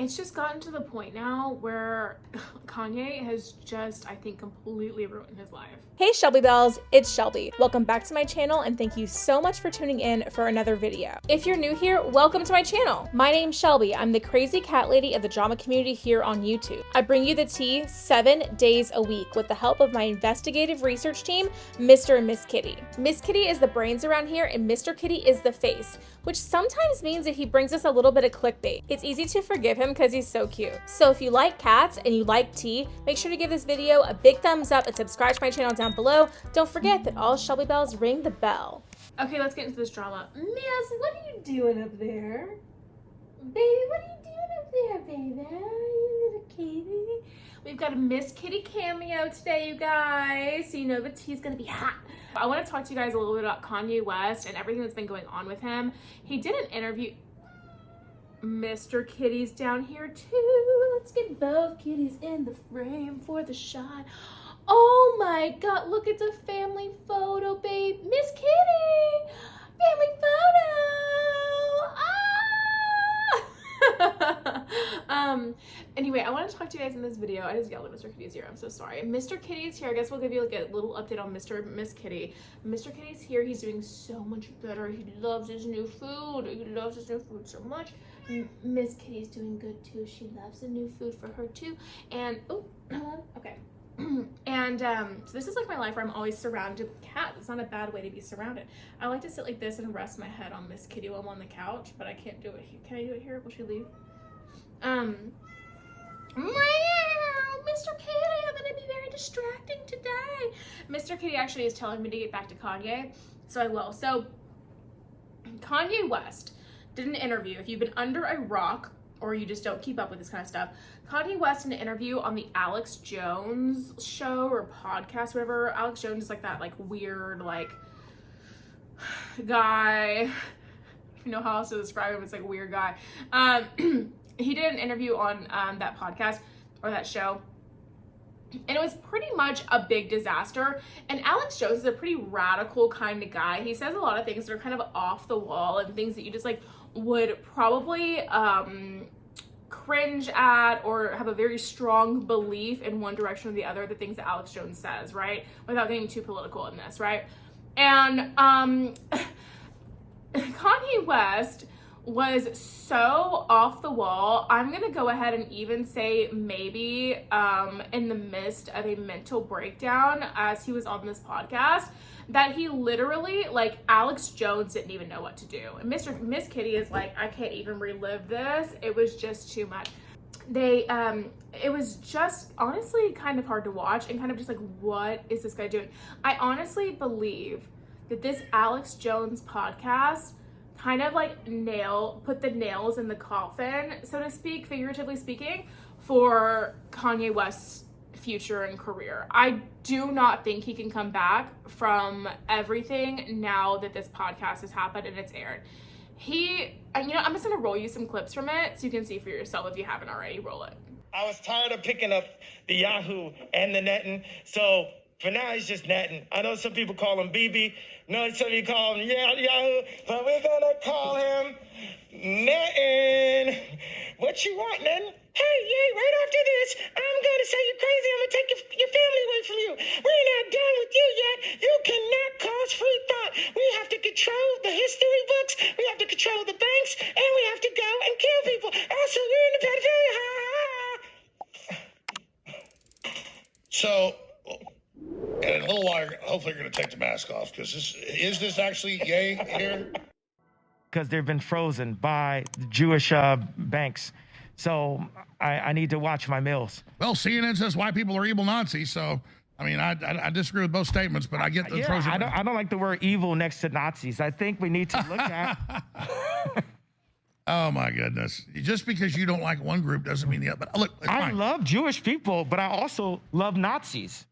It's just gotten to the point now where Kanye has just, I think, completely ruined his life. Hey Shelby Bells, it's Shelby. Welcome back to my channel and thank you so much for tuning in for another video. If you're new here, welcome to my channel. My name's Shelby. I'm the crazy cat lady of the drama community here on YouTube. I bring you the tea 7 days a week with the help of my investigative research team, Mr. and Miss Kitty. Miss Kitty is the brains around here and Mr. Kitty is the face, which sometimes means that he brings us a little bit of clickbait. It's easy to forgive him because he's so cute. So if you like cats and you like tea, make sure to give this video a big thumbs up and subscribe to my channel down below. Don't forget that all Shelby Bells ring the bell. Okay, let's get into this drama. Miss, what are you doing up there? Baby, what are you doing up there, baby? You little kitty. We've got a Miss Kitty cameo today, you guys. So you know the tea's gonna be hot. I want to talk to you guys a little bit about Kanye West and everything that's been going on with him. He did an interview. Mr. Kitty's down here too. Let's get both kitties in the frame for the shot. Oh my God, look, it's a family photo, babe. Miss Kitty, family photo. Ah! Anyway, I want to talk to you guys in this video. I just yelled at Mr. Kitty's here. I'm so sorry. Mr. Kitty's here. I guess we'll give you like a little update on Miss Kitty. Mr. Kitty's here. He's doing so much better. He loves his new food. He loves his new food so much. Miss Kitty's doing good too. She loves the new food for her too. And oh, okay. And so this is like my life where I'm always surrounded with cats. It's not a bad way to be surrounded. I like to sit like this and rest my head on Miss Kitty while I'm on the couch, but I can't do it here. Can I do it here? Will she leave? Mr. Kitty, I'm gonna be very distracting today. Mr. Kitty actually is telling me to get back to Kanye, so I will. So Kanye West did an interview. If you've been under a rock or you just don't keep up with this kind of stuff, Kanye West did an interview on the Alex Jones show or podcast, whatever. Alex Jones is like that like weird like guy. You know how else to describe him? It's like a weird guy. He did an interview on that podcast or that show, and it was pretty much a big disaster. And Alex Jones is a pretty radical kind of guy. He says a lot of things that are kind of off the wall and things that you just like would probably cringe at or have a very strong belief in one direction or the other, the things that Alex Jones says, right? Without getting too political in this, right? And Kanye West was so off the wall. I'm gonna go ahead and even say maybe in the midst of a mental breakdown as he was on this podcast, that he literally, like, Alex Jones didn't even know what to do. And Miss Kitty is like, I can't even relive this. It was just too much. It was just honestly kind of hard to watch and kind of just like, what is this guy doing? I honestly believe that this Alex Jones podcast kind of like put the nails in the coffin, so to speak, figuratively speaking, for Kanye West's future and career. I do not think he can come back from everything now that this podcast has happened and it's aired. I'm just gonna roll you some clips from it so you can see for yourself if you haven't already. Roll it. I was tired of picking up the Yahoo and the netting, so for now he's just netting. I know some people call him BB. No, some of you call him Yahoo, but we're gonna call him netting. What you want, netting? Hey, yeah, right after this, I'm gonna say you're crazy. I'm gonna take your family away from you. We're not done with you yet. You cannot cause free thought. We have to control the history books. We have to control the banks, and we have to go and kill people. Also, we're in the pedophilia. So, in a little while, hopefully you're going to take the mask off, because is this actually gay here? Because they've been frozen by the Jewish banks. So I need to watch my meals. Well, CNN says white people are evil Nazis, so, I mean, I disagree with both statements, but I get the frozen. I don't like the word evil next to Nazis. I think we need to look at... Oh, my goodness. Just because you don't like one group doesn't mean the other. But look, I love Jewish people, but I also love Nazis.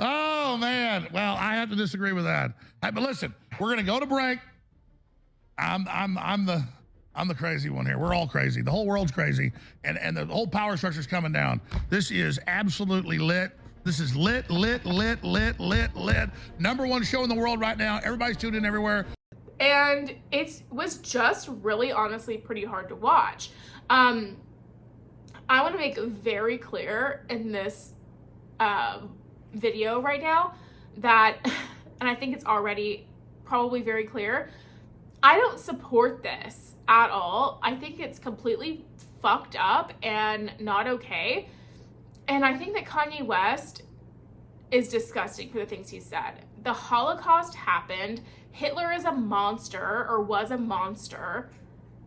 Oh, man. Well, I have to disagree with that. But listen, we're going to go to break. I'm the crazy one here. We're all crazy. The whole world's crazy. And the whole power structure's coming down. This is absolutely lit. This is lit. Number one show in the world right now. Everybody's tuned in everywhere. And it was just really honestly pretty hard to watch. I want to make very clear in this video right now that, and I think it's already probably very clear, I don't support this at all. I think it's completely fucked up and not okay. And I think that Kanye West is disgusting for the things he said. The Holocaust happened. Hitler is a monster, or was a monster.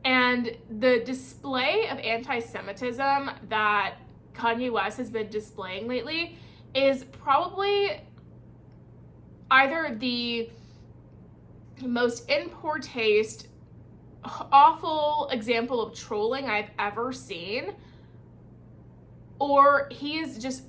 And the display of anti-Semitism that Kanye West has been displaying lately is probably either the most in poor taste, awful example of trolling I've ever seen, or he is just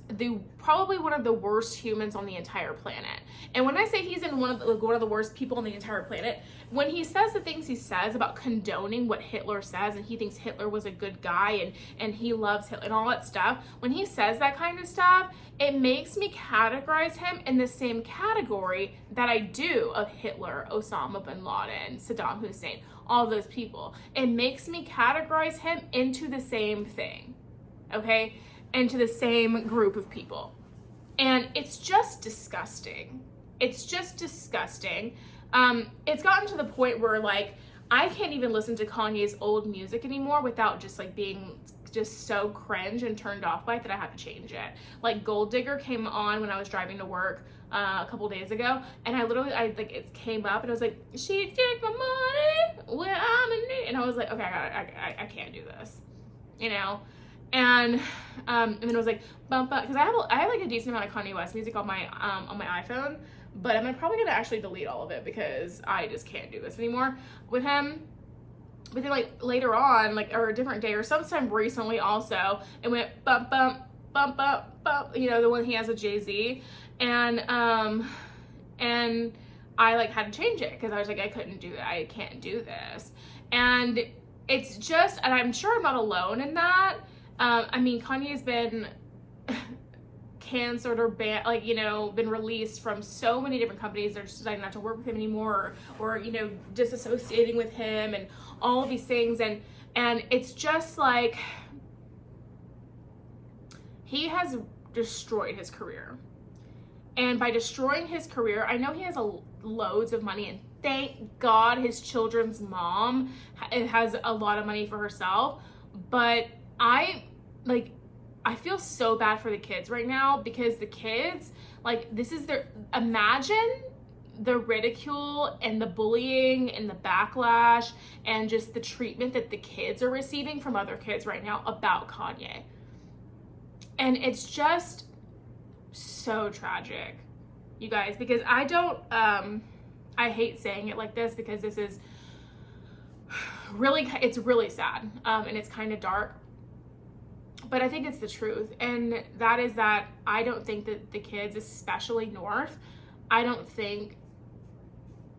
probably one of the worst humans on the entire planet. And when I say he's one of the worst people on the entire planet, when he says the things he says about condoning what Hitler says, and he thinks Hitler was a good guy and he loves Hitler and all that stuff, when he says that kind of stuff, it makes me categorize him in the same category that I do of Hitler, Osama bin Laden, Saddam Hussein, all those people. It makes me categorize him into the same thing, okay? Into the same group of people. And it's just disgusting. It's just disgusting. It's gotten to the point where, like, I can't even listen to Kanye's old music anymore without just, like, being just so cringe and turned off by it that I had to change it. Like, Gold Digger came on when I was driving to work a couple days ago, and it came up, and I was like, she take my money when I'm in need. And I was like, okay, I can't do this, you know? And then it was like, bump up, because I have like a decent amount of Kanye West music on my iPhone, but I'm probably gonna actually delete all of it because I just can't do this anymore with him. But then, like, later on, like, or a different day, or sometime recently also, it went bump bump bump bump bump, you know, the one he has with Jay-Z, and I like had to change it because I was like, I couldn't do that, I can't do this. And it's just, and I'm sure I'm not alone in that. I mean, Kanye's been canceled or banned, like, you know, been released from so many different companies. They're just deciding not to work with him anymore, or you know, disassociating with him and all of these things. And it's just like, he has destroyed his career. And by destroying his career, I know he has loads of money, and thank God his children's mom has a lot of money for herself. But I feel so bad for the kids right now, because the kids, like, this is imagine the ridicule and the bullying and the backlash and just the treatment that the kids are receiving from other kids right now about Kanye. And it's just so tragic, you guys, because I hate saying it like this, because this is it's really sad, and it's kind of dark. But I think it's the truth, and that is that I don't think that the kids, especially North, I don't think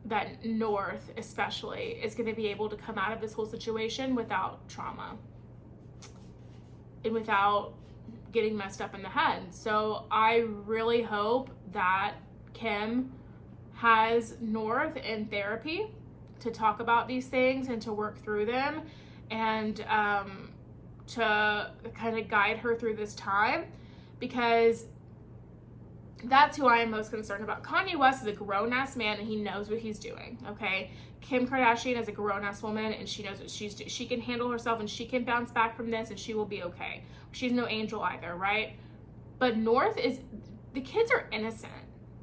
that North especially is going to be able to come out of this whole situation without trauma and without getting messed up in the head. So I really hope that Kim has North in therapy to talk about these things and to work through them, and to kind of guide her through this time, because that's who I am most concerned about. Kanye West is a grown-ass man, and he knows what he's doing, okay? Kim Kardashian is a grown-ass woman, and she knows what she can handle herself, and she can bounce back from this, and she will be okay. She's no angel either, right? But North the kids are innocent,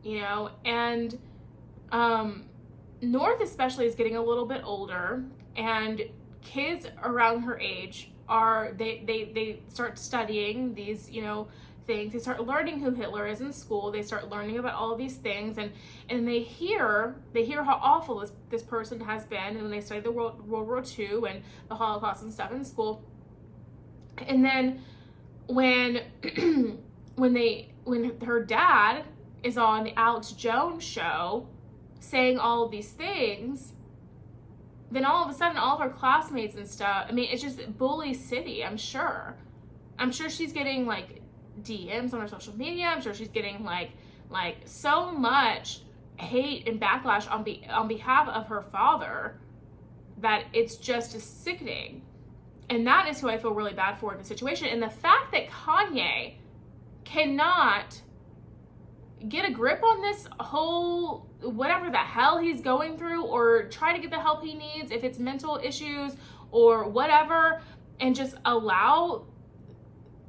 you know? And North especially is getting a little bit older, and kids around her age they start studying these, you know, things. They start learning who Hitler is in school. They start learning about all of these things, and they hear how awful this person has been, and when they study the World War II and the Holocaust and stuff in school. And then when her dad is on the Alex Jones show saying all of these things, then all of a sudden all of her classmates and stuff, I mean, it's just bully city. I'm sure she's getting like DMs on her social media. I'm sure she's getting like so much hate and backlash on behalf of her father that it's just sickening. And that is who I feel really bad for in the situation. And the fact that Kanye cannot get a grip on this whole whatever the hell he's going through, or try to get the help he needs if it's mental issues or whatever, and just allow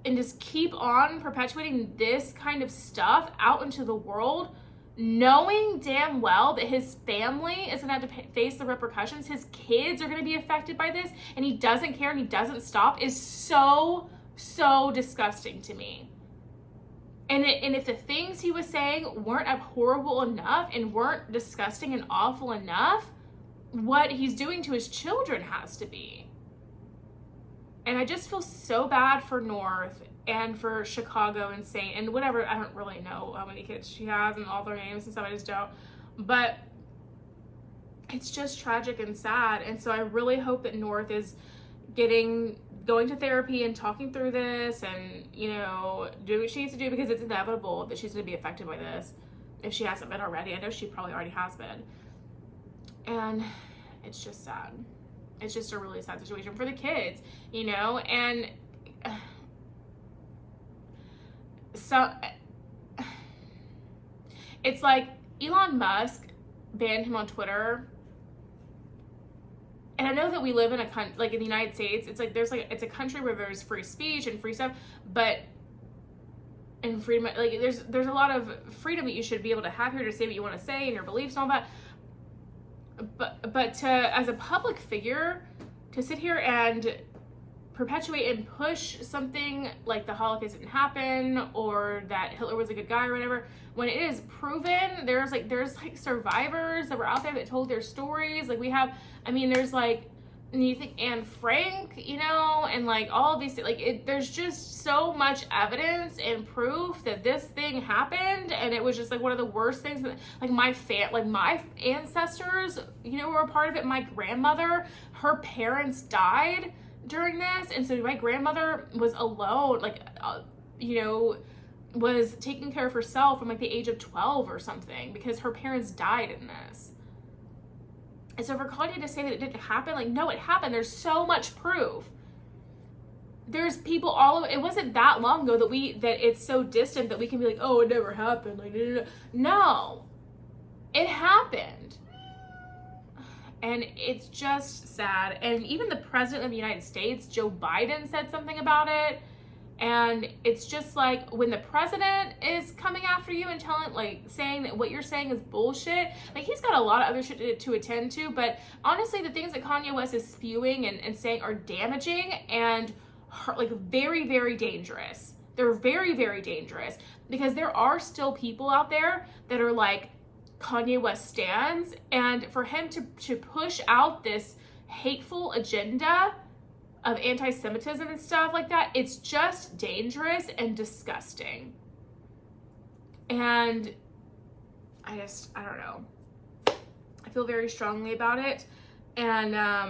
and just keep on perpetuating this kind of stuff out into the world, knowing damn well that his family is gonna have to face the repercussions, his kids are gonna be affected by this, and he doesn't care and he doesn't stop, is so disgusting to me. And if the things he was saying weren't horrible enough and weren't disgusting and awful enough, what he's doing to his children has to be. And I just feel so bad for North and for Chicago and Saint and whatever. I don't really know how many kids she has and all their names and stuff. I just don't. But it's just tragic and sad. And so I really hope that North is going to therapy and talking through this and, you know, do what she needs to do, because it's inevitable that she's going to be affected by this if she hasn't been already. I know she probably already has been. And it's just sad. It's just a really sad situation for the kids, you know? And so it's like Elon Musk banned him on Twitter. And I know that we live in a country, like in the United States, it's like it's a country where there's free speech and free stuff, and freedom, like there's a lot of freedom that you should be able to have here to say what you want to say and your beliefs and all that. But to, as a public figure, to sit here and perpetuate and push something like the Holocaust didn't happen or that Hitler was a good guy or whatever, when it is proven, there's survivors that were out there that told their stories. Like there's like, and you think Anne Frank, you know, and like all of these, there's just so much evidence and proof that this thing happened, and it was just like one of the worst things that, like my ancestors, you know, were a part of it. My grandmother, her parents died during this, and so my grandmother was alone, you know, was taking care of herself from like the age of 12 or something because her parents died in this. And so for Kanye to say that it didn't happen, like, no, it happened. There's so much proof. There's people all over. It wasn't that long ago that it's so distant that we can be like, oh, it never happened. Like, no, it happened. And it's just sad. And even the president of the United States, Joe Biden, said something about it. And it's just like, when the president is coming after you and saying that what you're saying is bullshit, like, he's got a lot of other shit to attend to. But honestly, the things that Kanye West is spewing and saying are damaging and very, very dangerous. They're very, very dangerous, because there are still people out there that are like Kanye West stans, and for him to push out this hateful agenda of anti-Semitism and stuff like that, it's just dangerous and disgusting. And I don't know. I feel very strongly about it. And I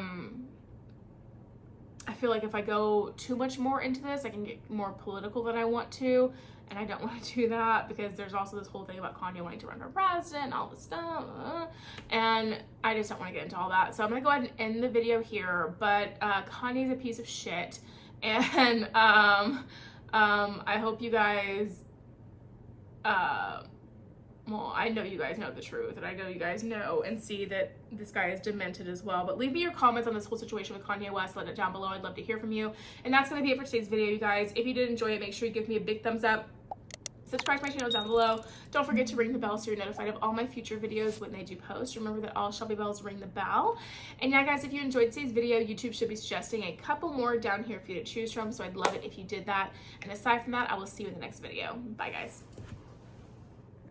feel like if I go too much more into this, I can get more political than I want to. And I don't want to do that, because there's also this whole thing about Kanye wanting to run for president and all this stuff. And I just don't want to get into all that. So I'm going to go ahead and end the video here. But Kanye's a piece of shit. And I hope you guys, well, I know you guys know the truth. And I know you guys know and see that this guy is demented as well. But leave me your comments on this whole situation with Kanye West. Let it down below. I'd love to hear from you. And that's going to be it for today's video, you guys. If you did enjoy it, make sure you give me a big thumbs up. Subscribe to my channel down below. Don't forget to ring the bell so you're notified of all my future videos when they do post. Remember that all Shelby bells ring the bell. And yeah, guys, if you enjoyed today's video, YouTube should be suggesting a couple more down here for you to choose from. So I'd love it if you did that. And aside from that, I will see you in the next video. Bye, guys.